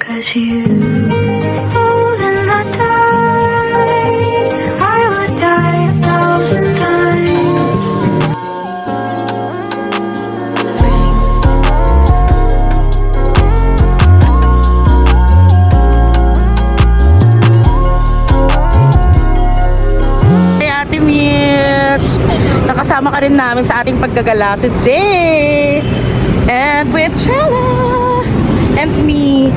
'Cause you, oh, then I died. I would die 1,000 times. Hey Ate Mitch! Nakasama ka rin namin sa ating paggagala today! And with Chella! And me!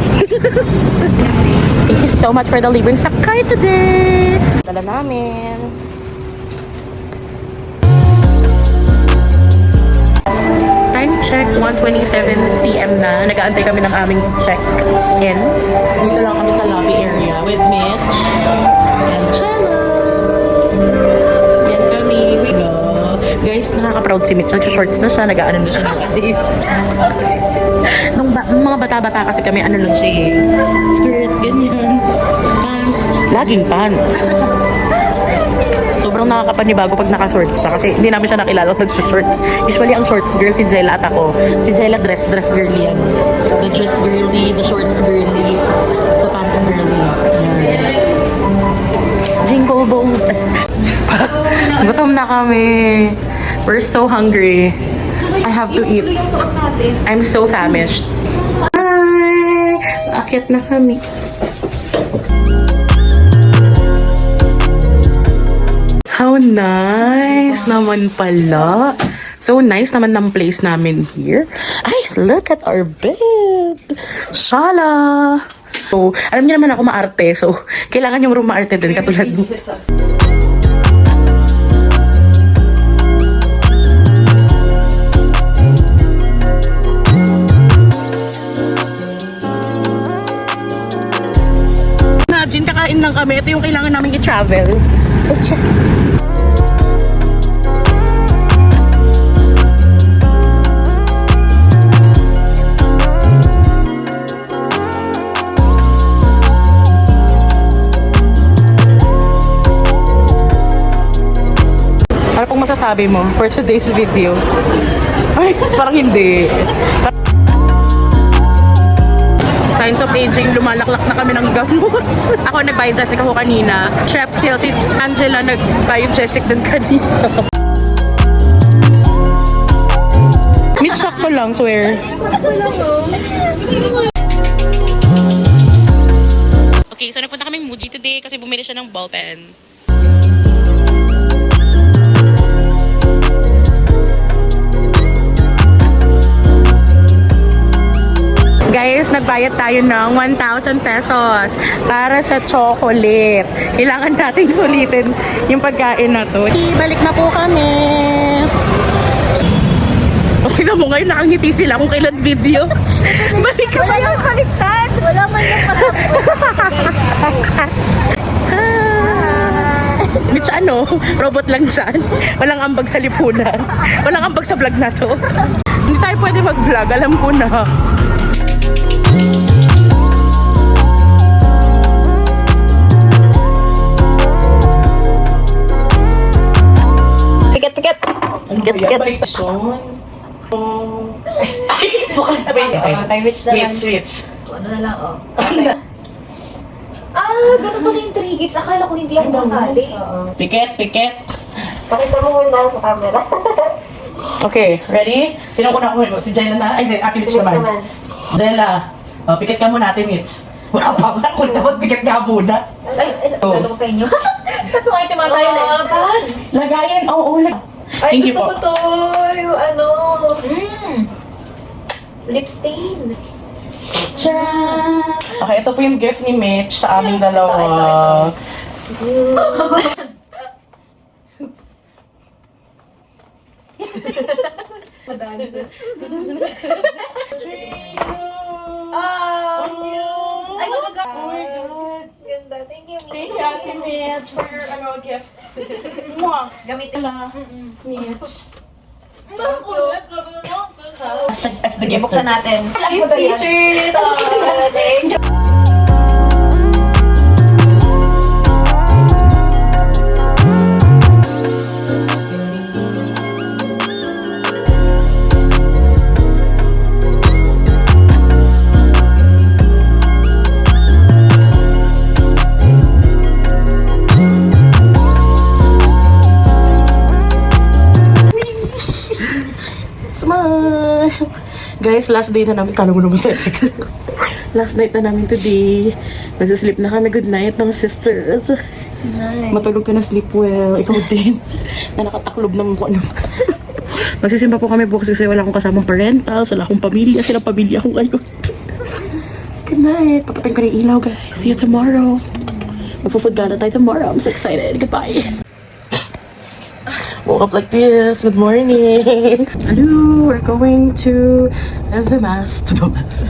Thank you so much for the libreng sakay today! Dala namin! Time check, 1:27 PM na. Nag-aantay kami ng aming check-in. Dito lang kami sa lobby area with Mitch and Chella. Yan kami. We go. Guys, nakaka-proud si Mitch. Nag-shorts na siya. Nag-ano na siya ng adis. Nung mga bata-bata kasi kami, ano lang siya eh. Skirt, ganyan. Pants. Laging pants. Sobrang nakakapanibago pag naka-shorts siya kasi hindi namin siya nakilala nag-shorts. Usually ang shorts girl si Jella at ako. Si Jella dress girly yan. The dress girly, the shorts girly, the pants girly. Yan. Jingle balls. Gutom na kami. We're so hungry. I have to eat. I'm so famished. Hi! Akyat na kami. How nice naman pala. So nice naman ng place namin here. Ay, look at our bed. Shala! So, alam niyo naman ako maarte. So, kailangan yung room maarte din katulad mo. Imagine, kakain lang kami. Ito yung kailangan namin i-travel. So, ano pong masasabi mo for today's video? Ay, parang hindi. Signs of aging, lumalaklak na kami ng gamot. Ako nag-biogesic ako kanina. Strepsil, si Angela nag-biogesic din kanina. Mid-shock ko lang, swear. Okay, so nagpunta kaming Muji today kasi bumili siya ng ballpen. Guys, nagbayad tayo ng 1,000 pesos para sa chocolate. Kailangan nating sulitin yung pagkain na to. Balik na po kami. O, tignan mo ngayon, nakangiti sila kung kailan video. Balik ka. Wala yung baliktad. Wala man yung Mitch, ano? Robot lang siya. Walang ambag sa lipunan. Walang ambag sa vlog na to. Hindi tayo pwede mag-vlog. Alam ko na. Tiket. Tiket. Ay, bukan. Kay Rich naman. Rich. Ano na lang, oh. Ganun pala yung 3 gifts. Akala ko hindi ako kasali. Piket. Pakita mo muna sa camera. Okay, ready? Sino ko na ako? Si Jella na? Ay, si Ate Mitch naman. Jella, piket ka muna, Ate Mitch. Wala pa nga. Kung dapat piket ka muna. Ay, lalo ko sa inyo. Tatlong item ang tayo na. Lagayin, oo. Ay, Thank you gusto po. ko to. Yung ano. Lip stain. Tcharan! Okay, ito po yung gift ni Mitch sa aming dalawa. Ay, magaga. Oh my God. Ganda. Thank you, Thank you, Ate Mitch, for your gifts. Mwah! Gamitin. Mitch. Thank you. As the gift. Buksan natin. Nice t-shirt! Thank you. Guys, last day na namin. Kala mo naman talaga. Last night na namin today. Nagsislip na kami. Good night, mga sisters. Matulog ka na, sleep well. Ikaw din. Na nakataklob ng kung ano. Magsisimba po kami bukas kasi wala akong kasamang parental. Wala akong pamilya. Silang pamilya ko ngayon. Good night. Papatayin ko na yung ilaw, guys. See you tomorrow. Magpo-food gala tayo tomorrow. I'm so excited. Goodbye. Woke up like this. Good morning. Hello. We're going to the mass. To the mass.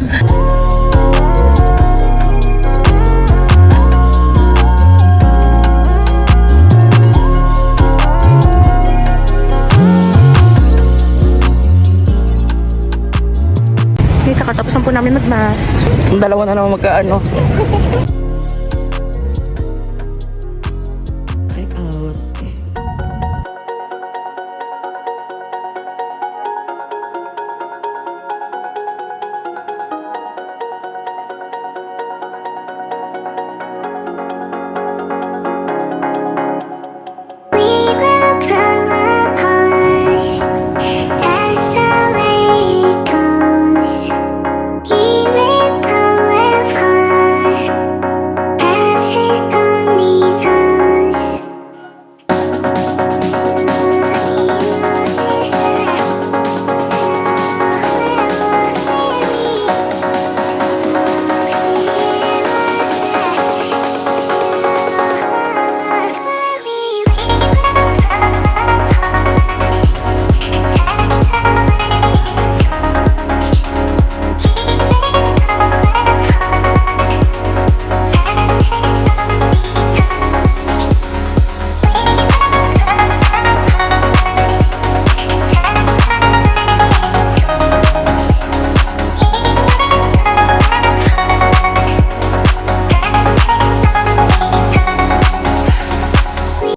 Kakatapos po namin mag-mass. Ang dalawa na naman magkaano.